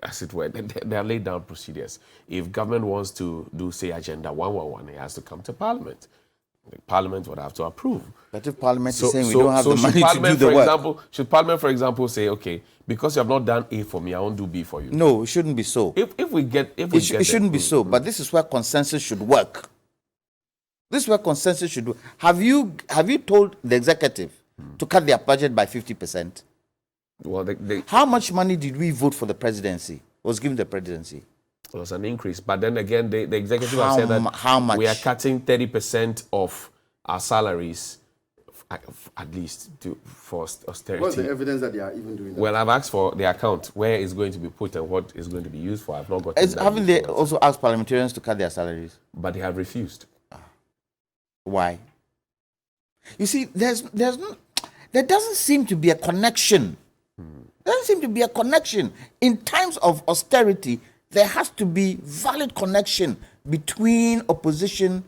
as it were, there are laid down procedures. If government wants to do, say, Agenda 111, it has to come to Parliament. The Parliament would have to approve. But if Parliament is saying we don't have the money to do the work. Should Parliament, for example, say, okay, because you have not done A for me, I won't do B for you? No, it shouldn't be so. It shouldn't be so, but this is where consensus should work. This is where consensus should work. Have you told the executive to cut their budget by 50%? Well, how much money did we vote for the presidency? Was given the presidency? It was an increase. But then again, the executive has said that how much? We are cutting 30% of our salaries at least for austerity. What's the evidence that they are even doing that? Well, I've asked for the account, where it's going to be put and what is going to be used for. I've not got. Haven't they also asked parliamentarians to cut their salaries? But they have refused. Why? You see, there doesn't seem to be a connection. There doesn't seem to be a connection. In times of austerity, there has to be valid connection between opposition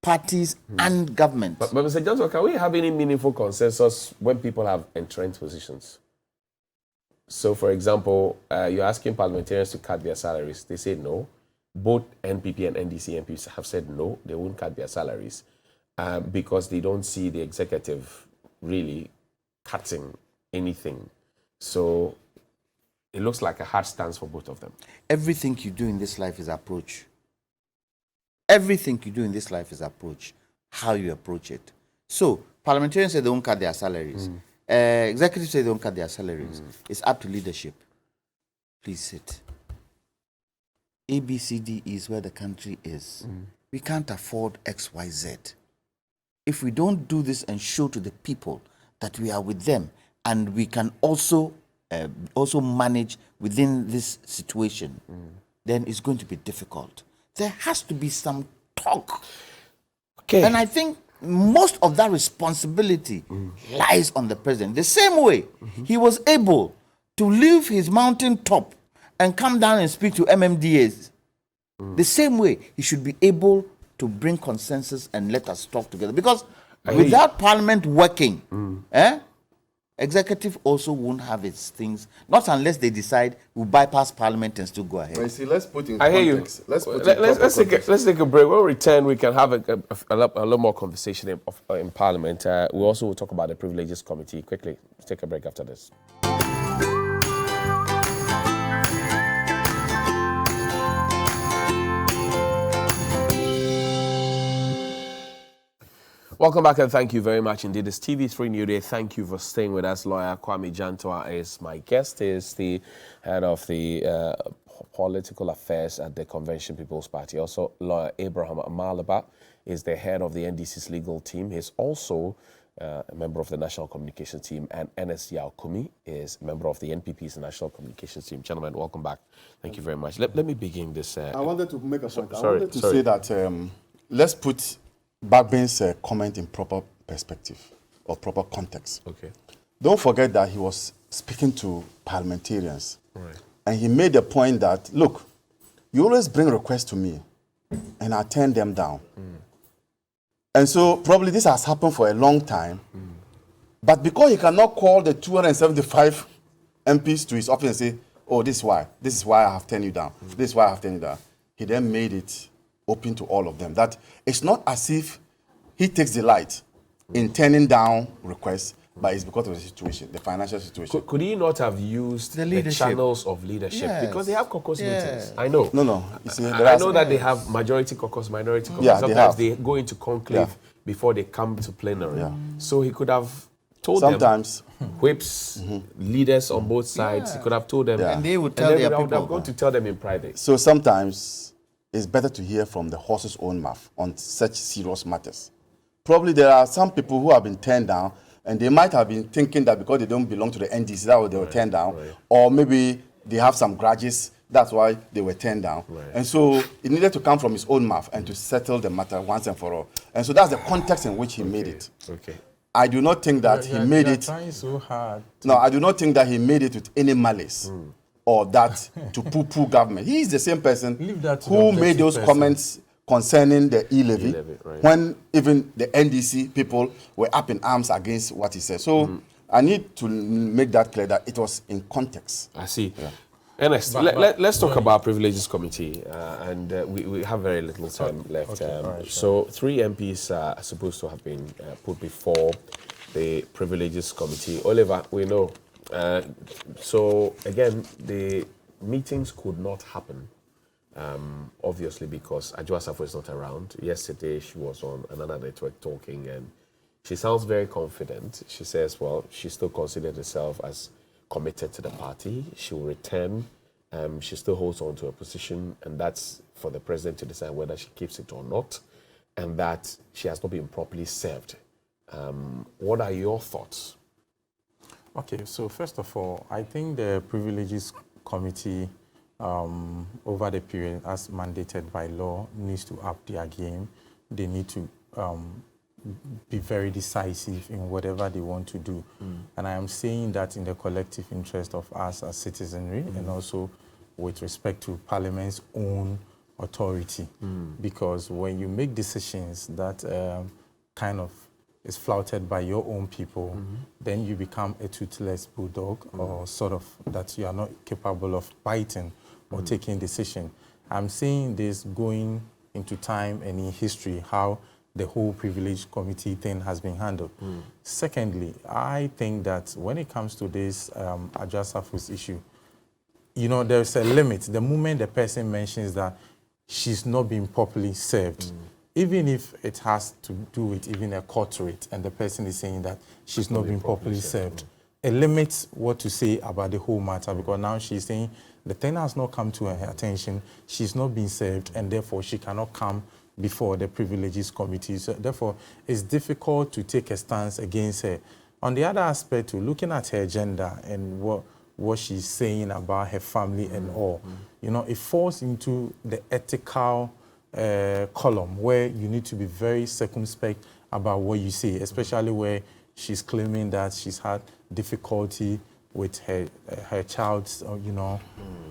parties and government. But Mr. Johnson, can we have any meaningful consensus when people have entrenched positions? So, for example, you're asking parliamentarians to cut their salaries. They say no. Both NPP and NDC MPs have said no, they won't cut their salaries because they don't see the executive really cutting anything. So it looks like a hard stance for both of them. Everything you do in this life is approach. Everything you do in this life is approach, how you approach it. So parliamentarians say they won't cut their salaries. Executives say they won't cut their salaries. It's up to leadership. Please sit. ABCD is where the country is. We can't afford XYZ. If we don't do this and show to the people that we are with them and we can also manage within this situation, then it's going to be difficult. There has to be some talk. Okay. And I think most of that responsibility lies on the president. The same way he was able to leave his mountain top and come down and speak to MMDAs, the same way he should be able to bring consensus and let us talk together. Because without Parliament working, executive also won't have its things, not unless they decide we'll bypass Parliament and still go ahead. But you see, let's put in I hear you. context. Let's take a break. When we return, we can have a lot more conversation in Parliament. We also will talk about the Privileges Committee quickly. Let's take a break after this. Welcome back and thank you very much indeed. It's TV3Newday. Thank you for staying with us. Lawyer Kwame Jantoa is my guest. He is the head of the political affairs at the Convention People's Party. Also, Lawyer Abraham Amalaba is the head of the NDC's legal team. He's also a member of the National Communications Team, and NSC Alkumi is a member of the NPP's National Communications Team. Gentlemen, welcome back. Thank you very much. Let me begin this. I wanted to make a point. Sorry, I wanted to say that let's put Bagben's comment in proper perspective or proper context. Okay. Don't forget that he was speaking to parliamentarians. Right. And he made the point that, look, you always bring requests to me and I turn them down. And so probably this has happened for a long time. But because he cannot call the 275 MPs to his office and say, oh, this is why I have turned you down. This is why I have turned you down. He then made it open to all of them. That it's not as if he takes delight in turning down requests, but it's because of the situation, the financial situation. Could he not have used the channels of leadership? Yes. Because they have caucus meetings. I know. No. You see, I know that they have majority caucus, minority caucus. Yeah, sometimes they go into conclave before they come to plenary. Yeah. So he could have told Sometimes, them, whips, leaders on both sides, he could have told them. Yeah. And they would tell their I'm people. going to tell them in private. so sometimes it's better to hear from the horse's own mouth on such serious matters. Probably there are some people who have been turned down, and they might have been thinking that because they don't belong to the NDC, that they were turned down, or maybe they have some grudges, that's why they were turned down. And so it needed to come from his own mouth and to settle the matter once and for all. And so that's the context in which he made it. Okay. I do not think that he made it. Trying so hard. No, I do not think that he made it with any malice or that to poo-poo government. He is the same person Leave that to who the made those objective comments concerning the e-levy, E-levy, right. when even the NDC people were up in arms against what he said. So I need to make that clear that it was in context. I see. Ernest, let's talk about Privileges Committee, and we have very little time left. So 3 MPs are supposed to have been put before the Privileges Committee. Oliver, we know. So again, the meetings could not happen, obviously, because Adjoa Safo is not around. Yesterday, she was on another network talking, and she sounds very confident. She says, well, she still considers herself as committed to the party. She will return. She still holds on to her position, and that's for the president to decide whether she keeps it or not, and that she has not been properly served What are your thoughts? Okay, so first of all, I think the Privileges Committee over the period as mandated by law needs to up their game. They need to be very decisive in whatever they want to do. And I am saying that in the collective interest of us as citizenry and also with respect to Parliament's own authority. Because when you make decisions that kind of is flouted by your own people, then you become a toothless bulldog or sort of that you are not capable of biting or taking decision. I'm saying this going into time and in history, how the whole privilege committee thing has been handled. Secondly, I think that when it comes to this Adjusafus issue, you know, there's a limit. The moment the person mentions that she's not being properly served, even if it has to do with even a court rate, and the person is saying that she's not being properly served, it limits what to say about the whole matter, because now she's saying the thing has not come to her attention, she's not being served, and therefore she cannot come before the Privileges Committee. So therefore, it's difficult to take a stance against her. On the other aspect, looking at her gender and what she's saying about her family and all, you know, it falls into the ethical column where you need to be very circumspect about what you say, especially where she's claiming that she's had difficulty with her child's, you know,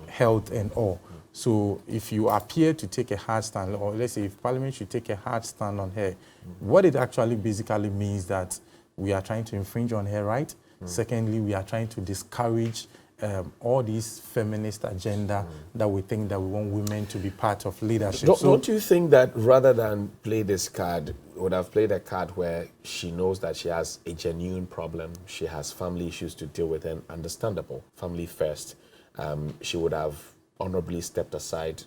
health and all. So if you appear to take a hard stand, or let's say if Parliament should take a hard stand on her, what it actually basically means that we are trying to infringe on her right. Secondly, we are trying to discourage all these feminist agenda that we think that we want women to be part of leadership. Don't you think that rather than play this card, would have played a card where she knows that she has a genuine problem, she has family issues to deal with, and understandable, family first, she would have honorably stepped aside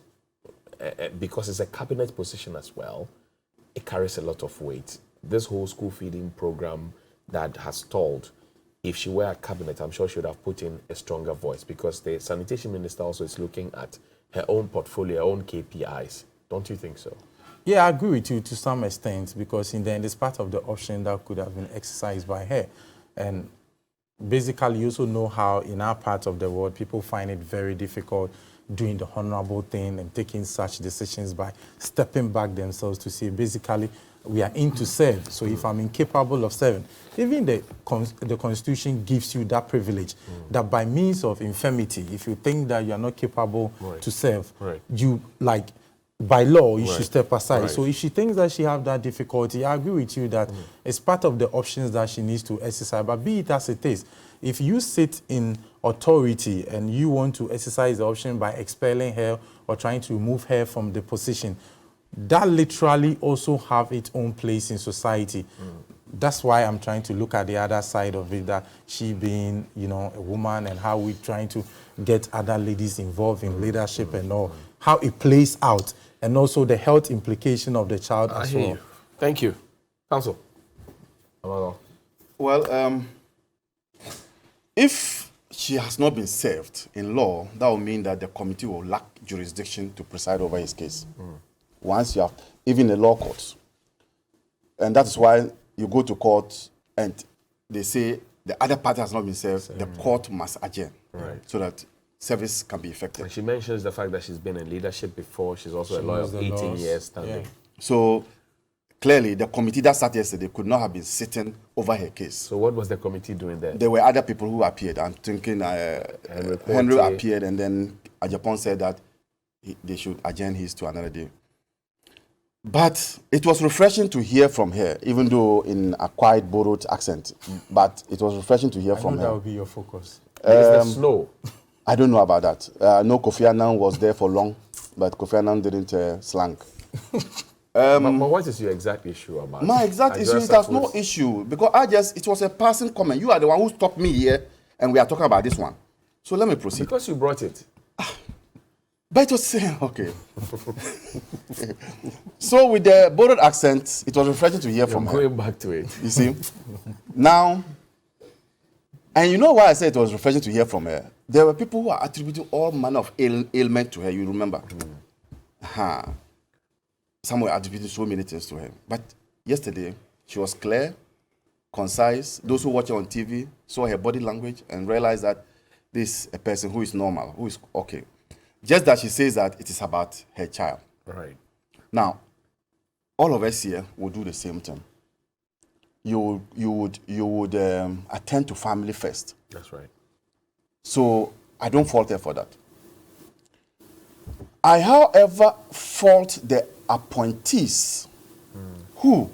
because it's a cabinet position as well. It carries a lot of weight. This whole school feeding program that has stalled, if she were a cabinet, I'm sure she would have put in a stronger voice, because the sanitation minister also is looking at her own portfolio, her own KPIs. Don't you think so? Yeah, I agree with you to some extent, because in the end, it's part of the option that could have been exercised by her. And basically, you also know how in our part of the world, people find it very difficult doing the honorable thing and taking such decisions by stepping back themselves to say, basically, we are in to serve. So if I'm incapable of serving, even the Constitution gives you that privilege, that by means of infirmity, if you think that you are not capable to serve, you, like, by law, you should step aside. So if she thinks that she have that difficulty, I agree with you that it's part of the options that she needs to exercise. But be it as it is, if you sit in authority and you want to exercise the option by expelling her or trying to remove her from the position, that literally also have its own place in society. That's why I'm trying to look at the other side of it, that she being, you know, a woman, and how we're trying to get other ladies involved in leadership and all, how it plays out, and also the health implication of the child as well. Thank you. Counsel. Well, if she has not been served in law, that will mean that the committee will lack jurisdiction to preside over his case. Once you have, even the law courts. And that's why you go to court and they say the other party has not been served, the court must adjourn so that service can be effective. And she mentions the fact that she's been in leadership before. She's also a lawyer of 18 years standing. So clearly the committee that sat yesterday could not have been sitting over her case. So what was the committee doing there? There were other people who appeared. I'm thinking Henry appeared, and then Ajapon said that they should adjourn his to another day. But it was refreshing to hear from her, even though in a quiet, borrowed accent. But it was refreshing to hear from her. That would be your focus. Is the snow? I don't know about that. No, Kofi Annan was there for long, but Kofi Annan didn't slang. But what is your exact issue about? My exact issue is there's no issue, because it was a passing comment. You are the one who stopped me here, and we are talking about this one. So let me proceed. Because you brought it. But it was okay. So with the borrowed accent, it was refreshing to hear from her. Going back to it. You see? Now, and you know why I said it was refreshing to hear from her? There were people who are attributing all manner of ailment to her, you remember? Some were attributing so many things to her. But yesterday, she was clear, concise. Those who watch her on TV saw her body language and realized that this is a person who is normal, who is okay. Just that she says that it is about her child. Right. Now, all of us here will do the same thing. You would attend to family first. That's right. So I don't fault her for that. I, however, fault the appointees who,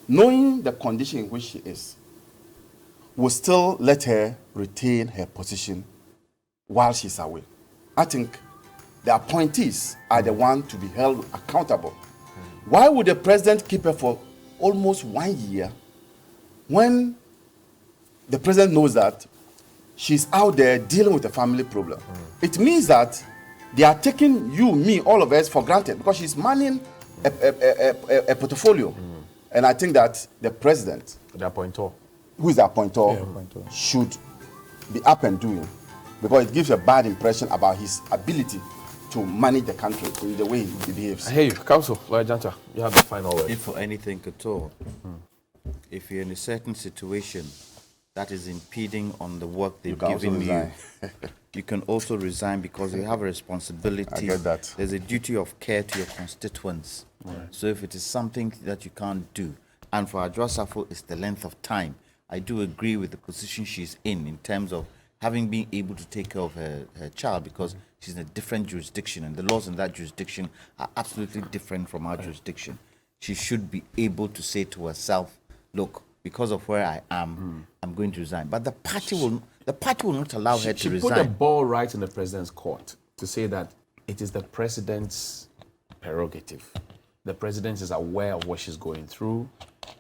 knowing the condition in which she is, will still let her retain her position while she's away. I think the appointees are the ones to be held accountable. Why would the president keep her for almost 1 year when the president knows that she's out there dealing with a family problem? It means that they are taking you, me, all of us for granted because she's manning a portfolio. And I think that the president, The appointer. who is the appointer, appointer. should be up and doing, because it gives a bad impression about his ability to manage the country in the way he behaves. I hear you. Counsel, Lawyer Janta, you have the final word. If for anything at all, if you're in a certain situation that is impeding on the work they've can also given you, resign. you can also resign because you have a responsibility. I get that. There's a duty of care to your constituents. So if it is something that you can't do, and for Adwoa Safo, it's the length of time. I do agree with the position she's in terms of having been able to take care of her child because she's in a different jurisdiction and the laws in that jurisdiction are absolutely different from our jurisdiction. She should be able to say to herself, look, because of where I am, I'm going to resign. But the party will not allow her to She resign. put the ball right in the president's court to say that it is the president's prerogative. The president is aware of what she's going through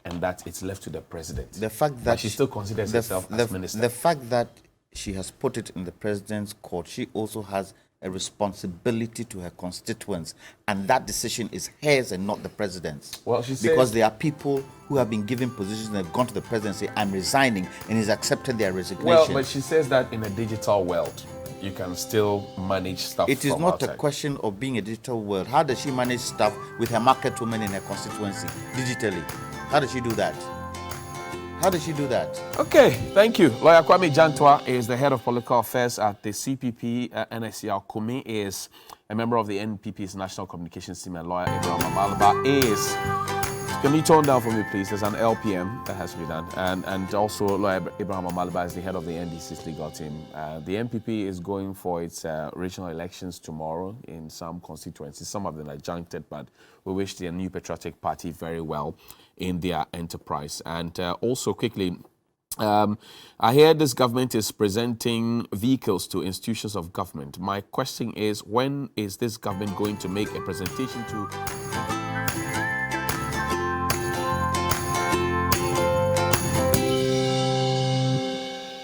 and that it's left to the president. The fact But that she still considers herself as minister. The fact that she has put it in the president's court, she also has a responsibility to her constituents, and that decision is hers and not the president's. Well, she says- because there are people who have been given positions and have gone to the president and say, "I'm resigning," and he's accepted their resignation. Well, but she says that in a digital world, you can still manage stuff. It is from not outside. a question of being a digital world. How does she manage stuff with her market women in her constituency digitally? How does she do that? How does she do that? Okay, thank you. Lawyer Kwame Jantwa is the head of political affairs at the CPP. NSCR Kumi is a member of the NPP's National Communications Team, and lawyer Abraham Amalba is. Can you tone down for me, please? There's an LPM that has to be done. And also, lawyer Abraham Amalba is the head of the NDC's legal team. The NPP is going for its regional elections tomorrow in some constituencies. Some of them are juncted, but we wish the New Patriotic Party very well in their enterprise. And also, quickly, I hear this government is presenting vehicles to institutions of government. My question is, when is this government going to make a presentation to